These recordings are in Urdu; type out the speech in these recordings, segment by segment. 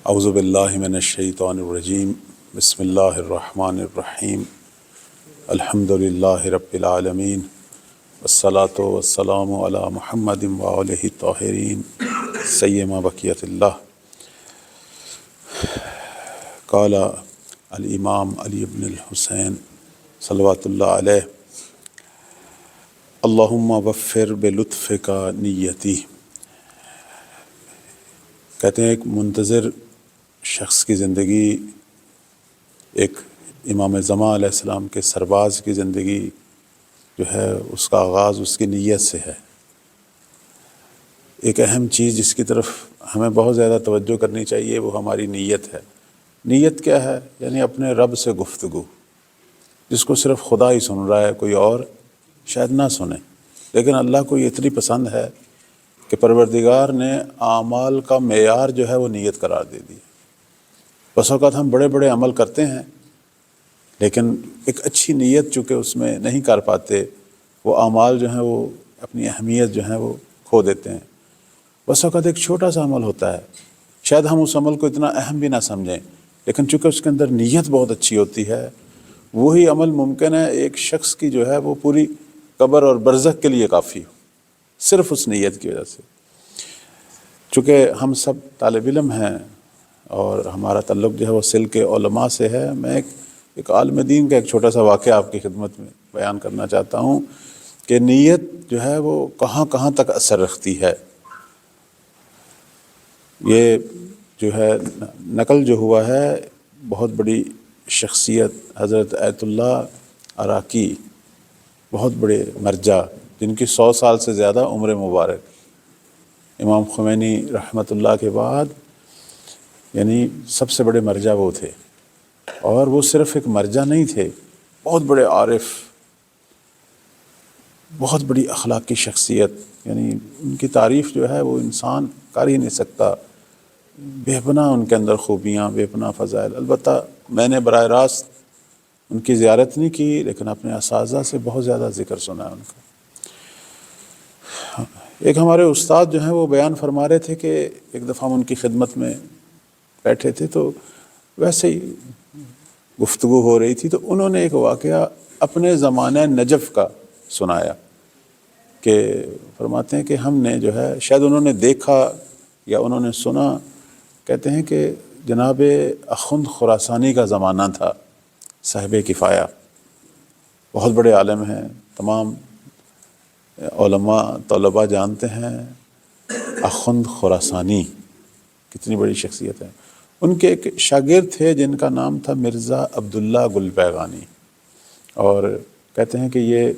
اعوذ باللہ من الشیطان الرجیم بسم اللہ الرحمن الرحیم الحمد للہ رب العالمین والصلاة والسلام علی محمد وآلہ الطاہرین سیما بقیت اللہ۔ قال الامام علی بن الحسین صلوات اللہ علیہ اللہم وفر بلطفک نیتی۔ کہتے ہیں ایک منتظر شخص کی زندگی، ایک امام زمان علیہ السلام کے سرباز کی زندگی جو ہے اس کا آغاز اس کی نیت سے ہے۔ ایک اہم چیز جس کی طرف ہمیں بہت زیادہ توجہ کرنی چاہیے وہ ہماری نیت ہے۔ نیت کیا ہے؟ یعنی اپنے رب سے گفتگو، جس کو صرف خدا ہی سن رہا ہے، کوئی اور شاید نہ سنے، لیکن اللہ کو یہ اتنی پسند ہے کہ پروردگار نے اعمال کا معیار جو ہے وہ نیت قرار دے دی۔ بس اوقات ہم بڑے بڑے عمل کرتے ہیں لیکن ایک اچھی نیت چونکہ اس میں نہیں کر پاتے، وہ اعمال جو ہیں وہ اپنی اہمیت جو ہیں وہ کھو دیتے ہیں۔ بس اوقات ایک چھوٹا سا عمل ہوتا ہے، شاید ہم اس عمل کو اتنا اہم بھی نہ سمجھیں، لیکن چونکہ اس کے اندر نیت بہت اچھی ہوتی ہے، وہی عمل ممکن ہے ایک شخص کی جو ہے وہ پوری قبر اور برزخ کے لیے کافی ہو، صرف اس نیت کی وجہ سے۔ چونکہ ہم سب طالب علم ہیں اور ہمارا تعلق جو ہے وہ سلک علماء سے ہے، میں ایک عالم دین کا ایک چھوٹا سا واقعہ آپ کی خدمت میں بیان کرنا چاہتا ہوں کہ نیت جو ہے وہ کہاں کہاں تک اثر رکھتی ہے۔ یہ جو ہے نقل جو ہوا ہے بہت بڑی شخصیت حضرت آیت اللہ عراقی، بہت بڑے مرجع جن کی 100 سال سے زیادہ عمر مبارک، امام خمینی رحمۃ اللہ کے بعد یعنی سب سے بڑے مرجع وہ تھے، اور وہ صرف ایک مرجع نہیں تھے، بہت بڑے عارف، بہت بڑی اخلاقی شخصیت، یعنی ان کی تعریف جو ہے وہ انسان کر ہی نہیں سکتا، بے پناہ ان کے اندر خوبیاں، بے پناہ فضائل۔ البتہ میں نے براہ راست ان کی زیارت نہیں کی لیکن اپنے اساتذہ سے بہت زیادہ ذکر سنا ہے ان کا۔ ایک ہمارے استاد جو ہیں وہ بیان فرما رہے تھے کہ ایک دفعہ ہم ان کی خدمت میں بیٹھے تھے تو ویسے ہی گفتگو ہو رہی تھی، تو انہوں نے ایک واقعہ اپنے زمانہ نجف کا سنایا کہ فرماتے ہیں کہ ہم نے جو ہے شاید انہوں نے دیکھا یا انہوں نے سنا، کہتے ہیں کہ جناب اخند خراسانی کا زمانہ تھا، صاحب کفایہ، بہت بڑے عالم ہیں، تمام علماء طلباء جانتے ہیں اخند خراسانی کتنی بڑی شخصیت ہے۔ ان کے ایک شاگرد تھے جن کا نام تھا مرزا عبداللہ گل پیغانی، اور کہتے ہیں کہ یہ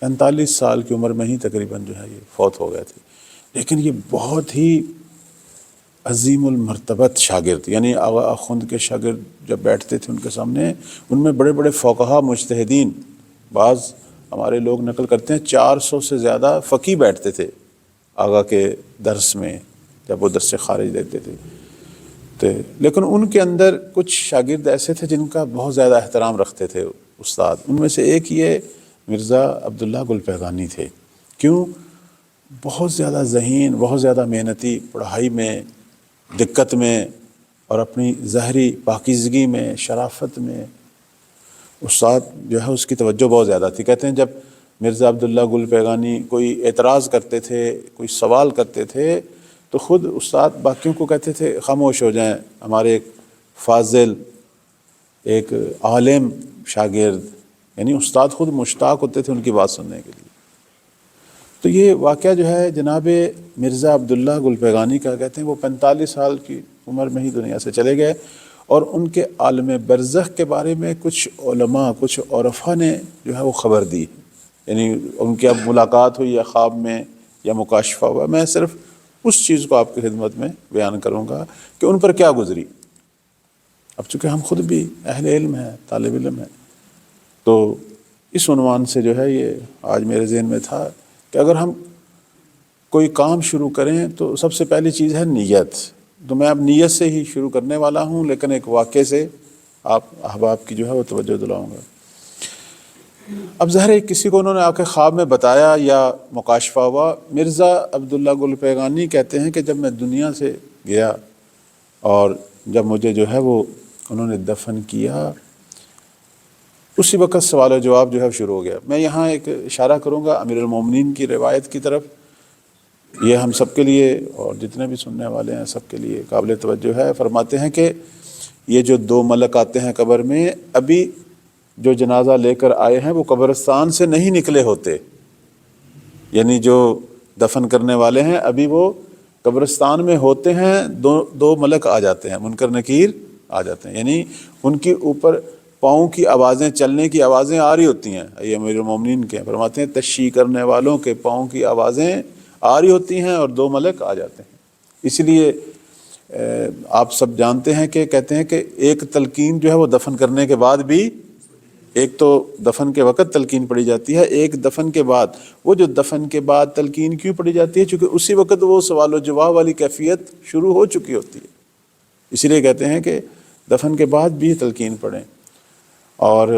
45 سال کی عمر میں ہی تقریباً جو ہے یہ فوت ہو گئے تھے، لیکن یہ بہت ہی عظیم المرتبت شاگرد، یعنی آغا اخند کے شاگرد جب بیٹھتے تھے ان کے سامنے، ان میں بڑے بڑے فقہا مجتہدین، بعض ہمارے لوگ نقل کرتے ہیں 400 سے زیادہ فقی بیٹھتے تھے آغا کے درس میں جب وہ درس سے خارج دیتے تھے، لیکن ان کے اندر کچھ شاگرد ایسے تھے جن کا بہت زیادہ احترام رکھتے تھے استاد۔ ان میں سے ایک یہ مرزا عبداللہ گل پیغانی تھے۔ کیوں؟ بہت زیادہ ذہین، بہت زیادہ محنتی، پڑھائی میں، دقت میں، اور اپنی ظاہری پاکیزگی میں، شرافت میں استاد جو ہے اس کی توجہ بہت زیادہ تھی۔ کہتے ہیں جب مرزا عبداللہ گل پیغانی کوئی اعتراض کرتے تھے، کوئی سوال کرتے تھے، تو خود استاد باقیوں کو کہتے تھے خاموش ہو جائیں، ہمارے ایک فاضل، ایک عالم شاگرد، یعنی استاد خود مشتاق ہوتے تھے ان کی بات سننے کے لیے۔ تو یہ واقعہ جو ہے جناب مرزا عبداللہ گل پیغانی کا، کہتے ہیں وہ 45 سال کی عمر میں ہی دنیا سے چلے گئے، اور ان کے عالم برزخ کے بارے میں کچھ علماء، کچھ عرفاء نے جو ہے وہ خبر دی، یعنی ان کی اب ملاقات ہوئی یا خواب میں یا مکاشفہ ہوا۔ میں صرف اس چیز کو آپ کی خدمت میں بیان کروں گا کہ ان پر کیا گزری۔ اب چونکہ ہم خود بھی اہل علم ہیں، طالب علم ہیں، تو اس عنوان سے جو ہے یہ آج میرے ذہن میں تھا کہ اگر ہم کوئی کام شروع کریں تو سب سے پہلی چیز ہے نیت۔ تو میں اب نیت سے ہی شروع کرنے والا ہوں، لیکن ایک واقعے سے آپ احباب کی جو ہے وہ توجہ دلاؤں گا۔ اب ظاہر ہے کسی کو انہوں نے آ کے خواب میں بتایا یا مکاشفہ ہوا۔ مرزا عبداللہ گل پیغانی کہتے ہیں کہ جب میں دنیا سے گیا اور جب مجھے جو ہے وہ انہوں نے دفن کیا، اسی وقت سوال و جواب جو ہے شروع ہو گیا۔ میں یہاں ایک اشارہ کروں گا امیر المومنین کی روایت کی طرف، یہ ہم سب کے لیے اور جتنے بھی سننے والے ہیں سب کے لیے قابل توجہ ہے۔ فرماتے ہیں کہ یہ جو دو ملک آتے ہیں قبر میں، ابھی جو جنازہ لے کر آئے ہیں وہ قبرستان سے نہیں نکلے ہوتے، یعنی جو دفن کرنے والے ہیں ابھی وہ قبرستان میں ہوتے ہیں، دو ملک آ جاتے ہیں، منکر نکیر آ جاتے ہیں، یعنی ان کے اوپر پاؤں کی آوازیں، چلنے کی آوازیں آ رہی ہوتی ہیں۔ یہ امیر المومنین کے فرماتے ہیں تشیع کرنے والوں کے پاؤں کی آوازیں آ رہی ہوتی ہیں اور دو ملک آ جاتے ہیں۔ اس لیے آپ سب جانتے ہیں کہ کہتے ہیں کہ ایک تلقین جو ہے وہ دفن کرنے کے بعد بھی، ایک تو دفن کے وقت تلقین پڑھی جاتی ہے، ایک دفن کے بعد۔ وہ جو دفن کے بعد تلقین کیوں پڑھی جاتی ہے؟ چونکہ اسی وقت وہ سوال و جواب والی کیفیت شروع ہو چکی ہوتی ہے، اسی لیے کہتے ہیں کہ دفن کے بعد بھی تلقین پڑھیں۔ اور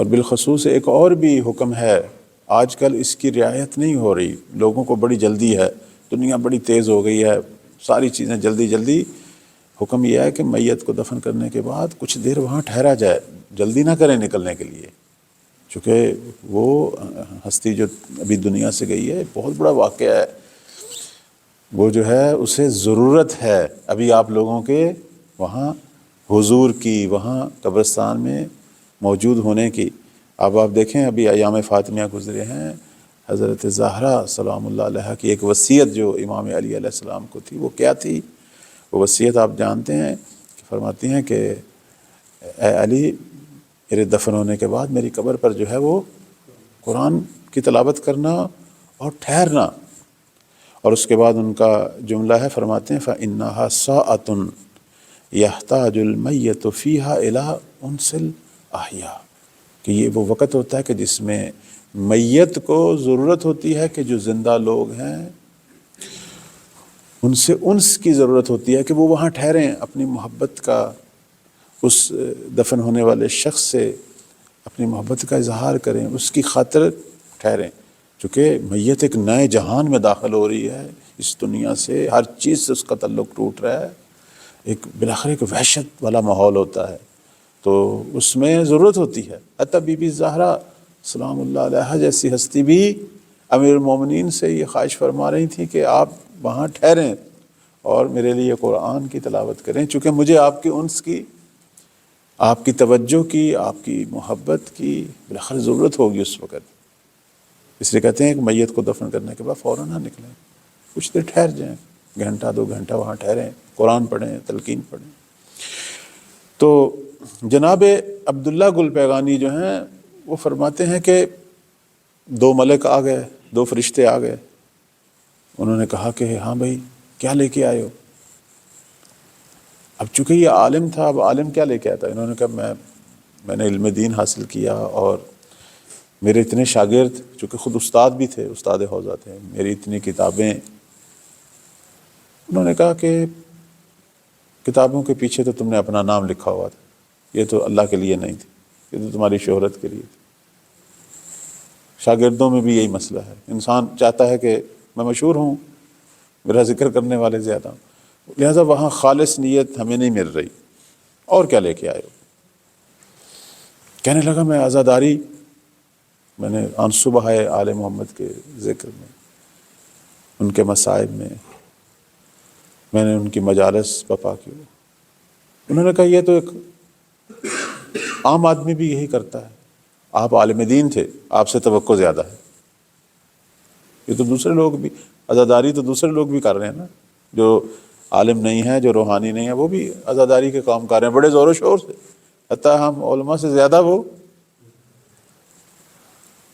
بالخصوص ایک اور بھی حکم ہے، آج کل اس کی رعایت نہیں ہو رہی، لوگوں کو بڑی جلدی ہے، دنیا بڑی تیز ہو گئی ہے، ساری چیزیں جلدی جلدی۔ حکم یہ ہے کہ میت کو دفن کرنے کے بعد کچھ دیر وہاں ٹھہرا جائے، جلدی نہ کریں نکلنے کے لیے، چونکہ وہ ہستی جو ابھی دنیا سے گئی ہے بہت بڑا واقعہ ہے، وہ جو ہے اسے ضرورت ہے ابھی آپ لوگوں کے وہاں حضور کی، وہاں قبرستان میں موجود ہونے کی۔ اب آپ دیکھیں ابھی ایام فاطمیہ گزرے ہیں، حضرت زہرا سلام اللہ علیہا کی ایک وصیت جو امام علی علیہ السلام کو تھی، وہ کیا تھی؟ وہ وصیت آپ جانتے ہیں کہ فرماتی ہیں کہ اے علی، میرے دفن ہونے کے بعد میری قبر پر جو ہے وہ قرآن کی تلاوت کرنا اور ٹھہرنا۔ اور اس کے بعد ان کا جملہ ہے، فرماتے ہیں فَإِنَّهَا سَاعَةٌ يَحْتَاجُ الْمَيِّتُ فِيهَا إِلَىٰ أُنْسِ الْأَحْيَاءِ، کہ یہ وہ وقت ہوتا ہے کہ جس میں میت کو ضرورت ہوتی ہے کہ جو زندہ لوگ ہیں ان سے انس کی ضرورت ہوتی ہے، کہ وہ وہاں ٹھہریں، اپنی محبت کا اس دفن ہونے والے شخص سے اپنی محبت کا اظہار کریں، اس کی خاطر ٹھہریں، چونکہ میت ایک نئے جہان میں داخل ہو رہی ہے، اس دنیا سے ہر چیز سے اس کا تعلق ٹوٹ رہا ہے، ایک بالآخر ایک وحشت والا ماحول ہوتا ہے، تو اس میں ضرورت ہوتی ہے۔ حتیٰ بی بی زہرا سلام اللہ علیہا جیسی ہستی بھی امیر المومنین سے یہ خواہش فرما رہی تھی کہ آپ وہاں ٹھہریں اور میرے لیے قرآن کی تلاوت کریں، چونکہ مجھے آپ کی انس کی، آپ کی توجہ کی، آپ کی محبت کی بالآخر ضرورت ہوگی اس وقت۔ اس لیے کہتے ہیں کہ میت کو دفن کرنے کے بعد فوراً نہ نکلیں، کچھ دیر ٹھہر جائیں، گھنٹہ 2 گھنٹہ وہاں ٹھہریں، قرآن پڑھیں، تلقین پڑھیں۔ تو جناب عبداللہ گل پیغانی جو ہیں وہ فرماتے ہیں کہ 2 ملک آ گئے، 2 فرشتے آ گئے، انہوں نے کہا کہ ہاں بھائی کیا لے کے آئے ہو؟ اب چونکہ یہ عالم تھا، اب عالم کیا لے کے آتا ہے؟ انہوں نے کہا میں نے علم دین حاصل کیا اور میرے اتنے شاگرد، چونکہ خود استاد بھی تھے، استاد حوزہ تھے، میری اتنی کتابیں۔ انہوں نے کہا کہ کتابوں کے پیچھے تو تم نے اپنا نام لکھا ہوا تھا، یہ تو اللہ کے لیے نہیں تھی، یہ تو تمہاری شہرت کے لیے تھی۔ شاگردوں میں بھی یہی مسئلہ ہے، انسان چاہتا ہے کہ میں مشہور ہوں، میرا ذکر کرنے والے زیادہ ہوں، لہٰذا وہاں خالص نیت ہمیں نہیں مل رہی، اور کیا لے کے آئے ہو؟ کہنے لگا میں عزاداری، میں نے صبح ہے آل محمد کے ذکر میں، ان کے مصائب میں نے ان کی مجالس بپا کی۔ انہوں نے کہا یہ تو ایک عام آدمی بھی یہی کرتا ہے، آپ عالم دین تھے، آپ سے توقع زیادہ ہے، یہ تو دوسرے لوگ بھی عزاداری تو دوسرے لوگ بھی کر رہے ہیں نا، جو عالم نہیں ہے، جو روحانی نہیں ہے، وہ بھی عزاداری کے کام کر رہے ہیں بڑے زور و شور سے، حتیٰ ہم علماء سے زیادہ وہ۔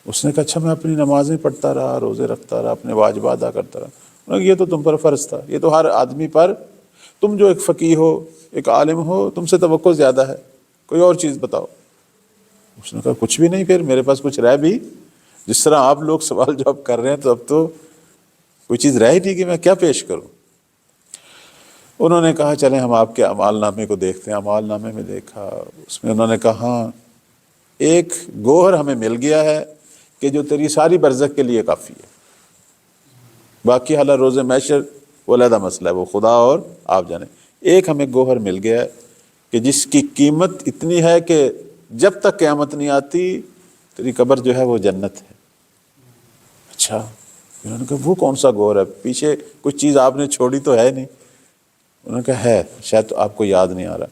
اس نے کہا اچھا میں اپنی نمازیں پڑھتا رہا، روزے رکھتا رہا، اپنے واجبات ادا کرتا رہا۔ انہوں نے کہا یہ تو تم پر فرض تھا، یہ تو ہر آدمی پر، تم جو ایک فقیہ ہو، ایک عالم ہو، تم سے توقع زیادہ ہے، کوئی اور چیز بتاؤ۔ اس نے کہا کچھ بھی نہیں، پھر میرے پاس کچھ رہ بھی، جس طرح آپ لوگ سوال جواب کر رہے ہیں تو اب تو کوئی چیز رہ ہی نہیں کہ میں کیا پیش کروں۔ انہوں نے کہا چلیں ہم آپ کے اعمال نامے کو دیکھتے ہیں۔ اعمال نامے میں دیکھا، اس میں انہوں نے کہا ہاں ایک گوہر ہمیں مل گیا ہے کہ جو تیری ساری برزخ کے لیے کافی ہے، باقی حالہ روز محشر وہ علیحدہ مسئلہ ہے، وہ خدا اور آپ جانے۔ ایک ہمیں گوہر مل گیا ہے کہ جس کی قیمت اتنی ہے کہ جب تک قیامت نہیں آتی تیری قبر جو ہے وہ جنت ہے۔ اچھا، انہوں نے کہا وہ کون سا گوہر ہے، پیچھے کچھ چیز آپ نے چھوڑی تو ہے نہیں؟ انہوں نے کہا ہے، شاید تو آپ کو یاد نہیں آ رہا۔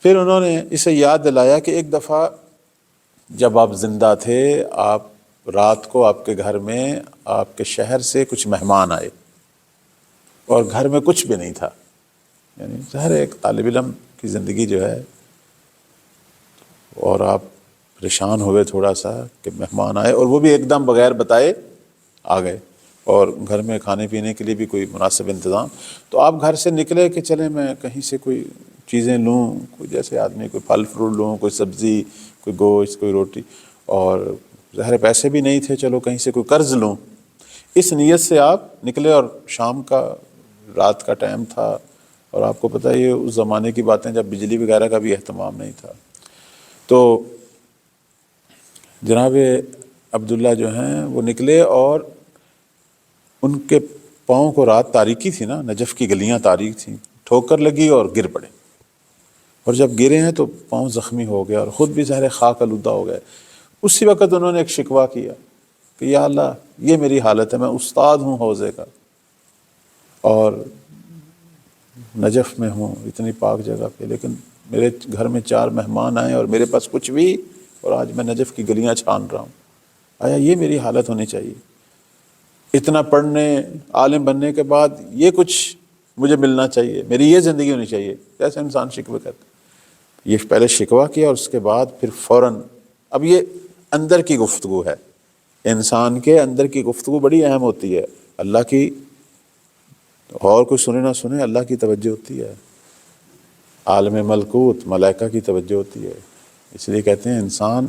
پھر انہوں نے اسے یاد دلایا کہ ایک دفعہ جب آپ زندہ تھے، آپ رات کو آپ کے گھر میں آپ کے شہر سے کچھ مہمان آئے اور گھر میں کچھ بھی نہیں تھا۔ یعنی ظاہر ہے ایک طالب علم کی زندگی جو ہے، اور آپ پریشان ہوئے تھوڑا سا کہ مہمان آئے اور وہ بھی ایک دم بغیر بتائے آ گئے، اور گھر میں کھانے پینے کے لیے بھی کوئی مناسب انتظام۔ تو آپ گھر سے نکلے کہ چلیں میں کہیں سے کوئی چیزیں لوں، کوئی جیسے آدمی کوئی پھل فروٹ لوں، کوئی سبزی، کوئی گوشت، کوئی روٹی، اور ظاہر پیسے بھی نہیں تھے، چلو کہیں سے کوئی قرض لوں۔ اس نیت سے آپ نکلے، اور شام کا رات کا ٹائم تھا، اور آپ کو پتہ ہے اس زمانے کی باتیں جب بجلی وغیرہ کا بھی اہتمام نہیں تھا۔ تو جناب عبداللہ جو ہیں وہ نکلے، اور ان کے پاؤں کو، رات تاریکی تھی نا، نجف کی گلیاں تاریک تھیں، ٹھوکر لگی اور گر پڑے، اور جب گرے ہیں تو پاؤں زخمی ہو گیا اور خود بھی ظاہر خاک آلودہ ہو گئے۔ اسی وقت انہوں نے ایک شکوہ کیا کہ یا اللہ یہ میری حالت ہے، میں استاد ہوں حوضے کا اور نجف میں ہوں اتنی پاک جگہ پہ، لیکن میرے گھر میں 4 مہمان آئے اور میرے پاس کچھ بھی، اور آج میں نجف کی گلیاں چھان رہا ہوں۔ آیا یہ میری حالت ہونی چاہیے؟ اتنا پڑھنے عالم بننے کے بعد یہ کچھ مجھے ملنا چاہیے، میری یہ زندگی ہونی چاہیے؟ کیسے انسان شکوہ کرتا؟ یہ پہلے شکوہ کیا اور اس کے بعد پھر فوراً، اب یہ اندر کی گفتگو ہے، انسان کے اندر کی گفتگو بڑی اہم ہوتی ہے۔ اللہ کی، اور کوئی سنے نہ سنے، اللہ کی توجہ ہوتی ہے، عالم ملکوت ملائکہ کی توجہ ہوتی ہے۔ اس لیے کہتے ہیں انسان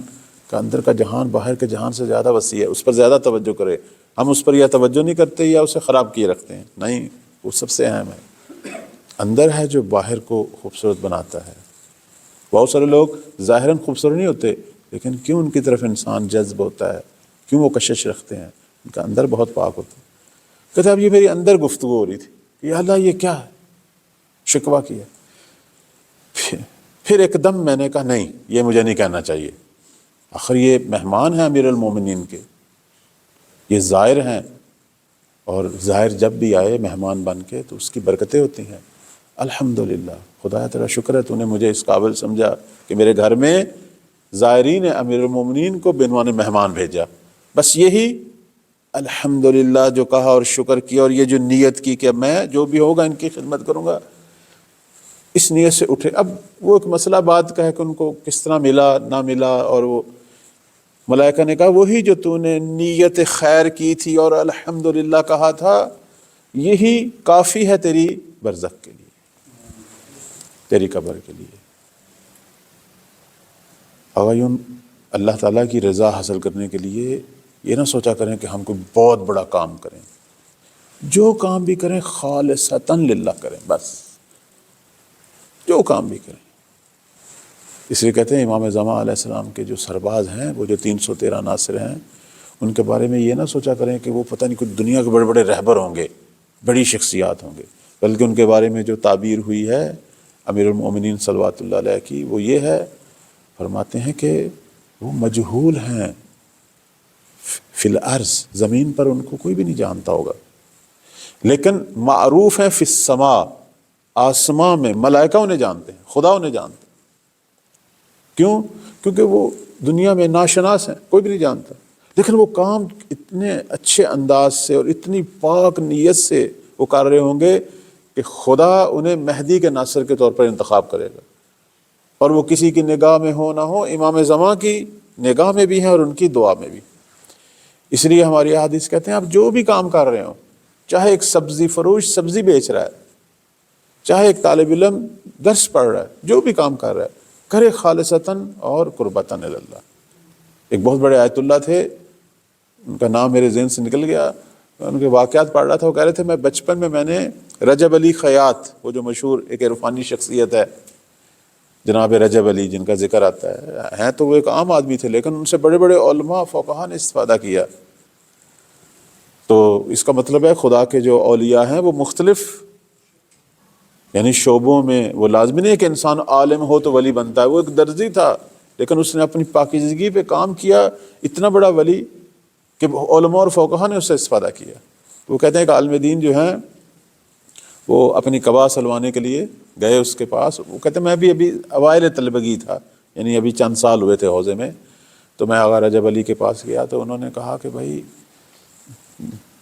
کا اندر کا جہان باہر کے جہان سے زیادہ وسیع ہے، اس پر زیادہ توجہ کرے۔ ہم اس پر یا توجہ نہیں کرتے یا اسے خراب کیے رکھتے ہیں، نہیں، وہ سب سے اہم ہے۔ اندر ہے جو باہر کو خوبصورت بناتا ہے۔ بہت سارے لوگ ظاہراً خوبصورت نہیں ہوتے، لیکن کیوں ان کی طرف انسان جذب ہوتا ہے، کیوں وہ کشش رکھتے ہیں؟ ان کا اندر بہت پاک ہوتا ہے۔ کہتے اب یہ میری اندر گفتگو ہو رہی تھی کہ یا اللہ یہ کیا ہے، شکوہ کیا۔ پھر ایک دم میں نے کہا نہیں، یہ مجھے نہیں کہنا چاہیے، آخر یہ مہمان ہیں امیر المومنین کے، یہ زائر ہیں، اور زائر جب بھی آئے مہمان بن کے تو اس کی برکتیں ہوتی ہیں۔ الحمدللہ، خدا تیرا شکر ہے تو نے مجھے اس قابل سمجھا کہ میرے گھر میں زائرین امیر المومنین کو بعنوان مہمان بھیجا۔ بس یہی الحمدللہ جو کہا اور شکر کیا، اور یہ جو نیت کی کہ میں جو بھی ہوگا ان کی خدمت کروں گا، اس نیت سے اٹھے۔ اب وہ ایک مسئلہ بات کا ہے کہ ان کو کس طرح ملا نہ ملا، اور وہ ملائکہ نے کہا وہی جو تو نے نیت خیر کی تھی اور الحمدللہ کہا تھا، یہی کافی ہے تیری برزخ کے لیے، تیری قبر کے لیے۔ آغایون، اللہ تعالیٰ کی رضا حاصل کرنے کے لیے یہ نہ سوچا کریں کہ ہم کوئی بہت بڑا کام کریں، جو کام بھی کریں خالصتاً للہ کریں، بس جو کام بھی کریں۔ اس لیے کہتے ہیں امام زمان علیہ السلام کے جو سرباز ہیں، وہ جو 313 ناصر ہیں، ان کے بارے میں یہ نہ سوچا کریں کہ وہ پتہ نہیں کچھ دنیا کے بڑے بڑے رہبر ہوں گے، بڑی شخصیات ہوں گے، بلکہ ان کے بارے میں جو تعبیر ہوئی ہے امیر المومنین صلوات اللہ علیہ کی، وہ یہ ہے، فرماتے ہیں کہ وہ مجہول ہیں فی الارض، زمین پر ان کو کوئی بھی نہیں جانتا ہوگا، لیکن معروف ہیں فی السماء، آسمان میں ملائکہ انہیں جانتے ہیں، خدا انہیں جانتے ہیں۔ کیوں؟ کیونکہ وہ دنیا میں ناشناس ہیں، کوئی بھی نہیں جانتا، لیکن وہ کام اتنے اچھے انداز سے اور اتنی پاک نیت سے وہ کر رہے ہوں گے کہ خدا انہیں مہدی کے ناصر کے طور پر انتخاب کرے گا، اور وہ کسی کی نگاہ میں ہو نہ ہو، امام زمان کی نگاہ میں بھی ہیں اور ان کی دعا میں بھی۔ اس لیے ہماری حدیث کہتے ہیں آپ جو بھی کام کر رہے ہوں، چاہے ایک سبزی فروش سبزی بیچ رہا ہے، چاہے ایک طالب علم درس پڑھ رہا ہے، جو بھی کام کر رہا ہے کرے خالصتاً اور قربتاً اللہ۔ ایک بہت بڑے آیت اللہ تھے، ان کا نام میرے ذہن سے نکل گیا، ان کے واقعات پڑھ رہا تھا، وہ کہہ رہے تھے میں بچپن میں نے رجب علی خیاط، وہ جو مشہور ایک عرفانی شخصیت ہے جناب رجب علی جن کا ذکر آتا ہے، ہیں تو وہ ایک عام آدمی تھے، لیکن ان سے بڑے بڑے علماء فقہاء نے استفادہ کیا۔ تو اس کا مطلب ہے خدا کے جو اولیاء ہیں وہ مختلف یعنی شعبوں میں، وہ لازمی نہیں ہے کہ انسان عالم ہو تو ولی بنتا ہے. وہ ایک درزی تھا لیکن اس نے اپنی پاکیزگی پہ کام کیا، اتنا بڑا ولی کہ علماء اور فقہا نے اس سے استفادہ کیا. وہ کہتے ہیں کہ عالم دین جو ہیں وہ اپنی قبا سلوانے کے لیے گئے اس کے پاس. وہ کہتے ہیں میں بھی ابھی اوائل طلبگی تھا، یعنی ابھی چند سال ہوئے تھے حوزے میں. تو میں آغا رجب علی کے پاس گیا تو انہوں نے کہا کہ بھائی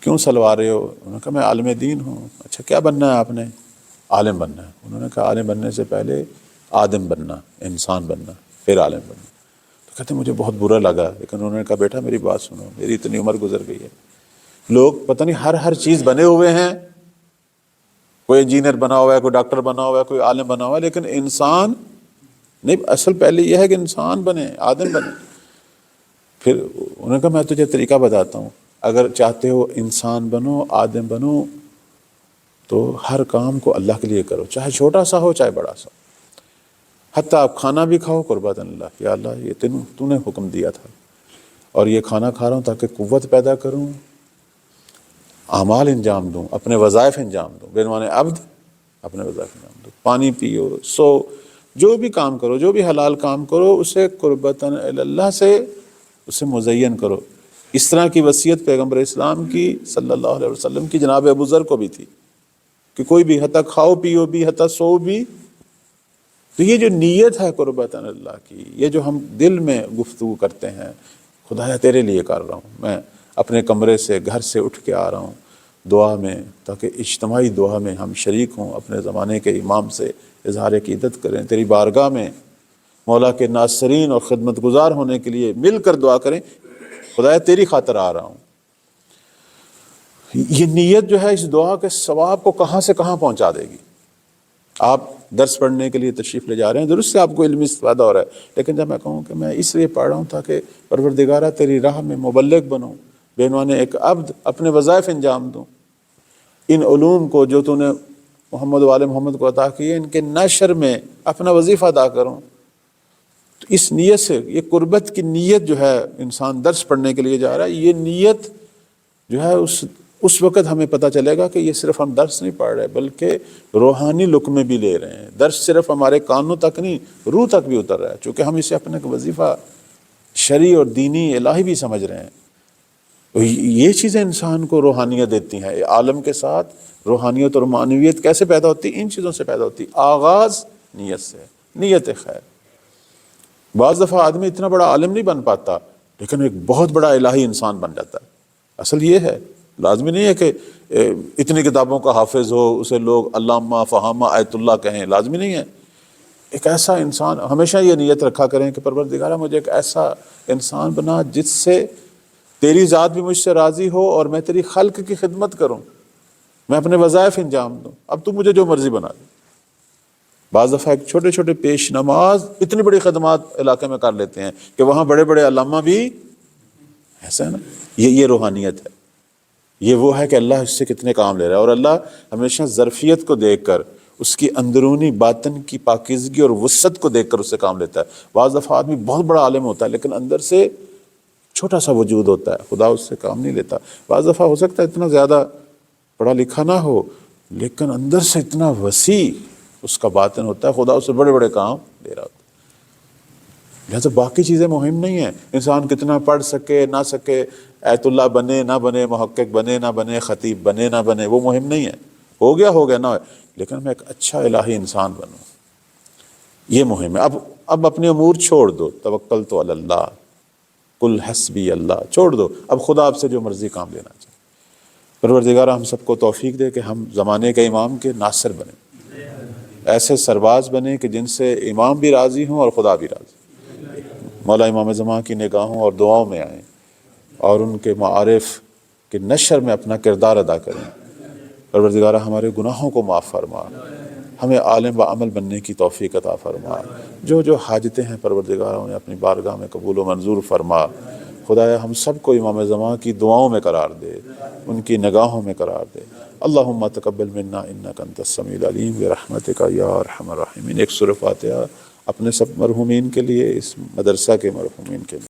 کیوں سلوا رہے ہو؟ انہوں نے کہا میں عالم دین ہوں. اچھا کیا بننا ہے آپ نے؟ عالم بننا ہے. انہوں نے کہا عالم بننے سے پہلے آدم بننا، انسان بننا، پھر عالم بننا. تو کہتے ہیں مجھے بہت برا لگا، لیکن انہوں نے کہا بیٹا میری بات سنو، میری اتنی عمر گزر گئی ہے، لوگ پتہ نہیں ہر چیز بنے ہوئے ہیں، کوئی انجینئر بنا ہوا ہے، کوئی ڈاکٹر بنا ہوا ہے، کوئی عالم بنا ہوا ہے، لیکن انسان نہیں. اصل پہلے یہ ہے کہ انسان بنے، آدم بنے. پھر انہوں نے کہا میں تجھے طریقہ بتاتا ہوں، اگر چاہتے ہو انسان بنو، آدم بنو، تو ہر کام کو اللہ کے لیے کرو، چاہے چھوٹا سا ہو چاہے بڑا سا. حتیٰ آپ کھانا بھی کھاؤ قربان اللہ، یا اللہ یہ تو نے حکم دیا تھا اور یہ کھانا کھا رہا ہوں تاکہ قوت پیدا کروں، اعمال انجام دوں، اپنے وظائف انجام دوں، بعنوان عبد اپنے وظائف انجام دوں. پانی پیو، سو، جو بھی کام کرو، جو بھی حلال کام کرو، اسے قربتاً اللہ سے اسے مزین کرو. اس طرح کی وصیت پیغمبر اسلام کی صلی اللہ علیہ وسلم کی جناب ابو ذر کو بھی تھی کہ کوئی بھی حتیٰ کھاؤ پیو بھی، حتیٰ سو بھی. تو یہ جو نیت ہے قربتاً اللہ کی، یہ جو ہم دل میں گفتگو کرتے ہیں، خدایا تیرے لیے کر رہا ہوں، میں اپنے کمرے سے گھر سے اٹھ کے آ رہا ہوں دعا میں، تاکہ اجتماعی دعا میں ہم شریک ہوں، اپنے زمانے کے امام سے اظہار عقیدت کریں، تیری بارگاہ میں مولا کے ناصرین اور خدمت گزار ہونے کے لیے مل کر دعا کریں، خدایا تیری خاطر آ رہا ہوں. یہ نیت جو ہے اس دعا کے ثواب کو کہاں سے کہاں پہنچا دے گی. آپ درس پڑھنے کے لیے تشریف لے جا رہے ہیں، درست سے آپ کو علمی استفادہ ہو رہا ہے، لیکن جب میں کہوں کہ میں اس لیے پڑھ رہا ہوں تاکہ پروردگارہ تیری راہ میں مبلغ بنوں، بعنوان ایک عبد اپنے وظائف انجام دوں، ان علوم کو جو تو نے محمد وآل محمد کو عطا کیے ان کے نشر میں اپنا وظیفہ ادا کروں. تو اس نیت سے، یہ قربت کی نیت جو ہے، انسان درس پڑھنے کے لیے جا رہا ہے، یہ نیت جو ہے اس وقت ہمیں پتہ چلے گا کہ یہ صرف ہم درس نہیں پڑھ رہے بلکہ روحانی لقمے بھی لے رہے ہیں. درس صرف ہمارے کانوں تک نہیں، روح تک بھی اتر رہا ہے، چونکہ ہم اسے اپنے وظیفہ شرعی اور دینی الہی بھی سمجھ رہے ہیں. یہ چیزیں انسان کو روحانیت دیتی ہیں. عالم کے ساتھ روحانیت اور معنویت کیسے پیدا ہوتی؟ ان چیزوں سے پیدا ہوتی. آغاز نیت سے، نیت خیر. بعض دفعہ آدمی اتنا بڑا عالم نہیں بن پاتا لیکن ایک بہت بڑا الہی انسان بن جاتا ہے. اصل یہ ہے، لازمی نہیں ہے کہ اتنی کتابوں کا حافظ ہو، اسے لوگ علامہ فہامہ آیت اللہ کہیں، لازمی نہیں ہے. ایک ایسا انسان، ہمیشہ یہ نیت رکھا کریں کہ پروردگارہ مجھے ایک ایسا انسان بنا جس سے تیری ذات بھی مجھ سے راضی ہو اور میں تیری خلق کی خدمت کروں، میں اپنے وظائف انجام دوں. اب تو مجھے جو مرضی بنا دے. بعض دفعہ ایک چھوٹے چھوٹے پیش نماز اتنی بڑی خدمات علاقے میں کر لیتے ہیں کہ وہاں بڑے بڑے علامہ بھی ایسا ہے نا. یہ روحانیت ہے. یہ وہ ہے کہ اللہ اس سے کتنے کام لے رہا ہے، اور اللہ ہمیشہ ظرفیت کو دیکھ کر، اس کی اندرونی باطن کی پاکیزگی اور وسعت کو دیکھ کر اس سے کام لیتا ہے. بعض دفعہ آدمی بہت بڑا عالم ہوتا ہے لیکن اندر سے چھوٹا سا وجود ہوتا ہے، خدا اس سے کام نہیں لیتا. بعض دفعہ ہو سکتا ہے اتنا زیادہ پڑھا لکھا نہ ہو لیکن اندر سے اتنا وسیع اس کا باطن ہوتا ہے، خدا اس سے بڑے بڑے کام لے رہا ہوتا ہے. لہٰذا باقی چیزیں مہم نہیں ہیں. انسان کتنا پڑھ سکے نہ سکے، ایت اللہ بنے نہ بنے، محقق بنے نہ بنے، خطیب بنے نہ بنے، وہ مہم نہیں ہے. ہو گیا نہ ہو، لیکن میں ایک اچھا الہی انسان بنوں، یہ مہم ہے. اب اپنے امور چھوڑ دو، توکلت علی اللہ، قل حسبی اللہ، چھوڑ دو. اب خدا آپ سے جو مرضی کام لینا چاہے. پروردگارہ ہم سب کو توفیق دے کہ ہم زمانے کے امام کے ناصر بنیں، ایسے سرباز بنیں کہ جن سے امام بھی راضی ہوں اور خدا بھی راضی. مولا امام زمان کی نگاہوں اور دعاؤں میں آئیں اور ان کے معارف کے نشر میں اپنا کردار ادا کریں. پروردگارہ ہمارے گناہوں کو معاف فرما، ہمیں عالم و عمل بننے کی توفیق عطا فرما. جو حاجتیں ہیں پروردگارہ انہیں اپنی بارگاہ میں قبول و منظور فرما. خدایا ہم سب کو امام زمان کی دعاؤں میں قرار دے، ان کی نگاہوں میں قرار دے. اللہم تقبل منا انک انت السمیع العلیم برحمتک یا ارحم الراحمین. ایک سورہ فاتحہ اپنے سب مرحومین کے لیے، اس مدرسہ کے مرحومین کے لیے.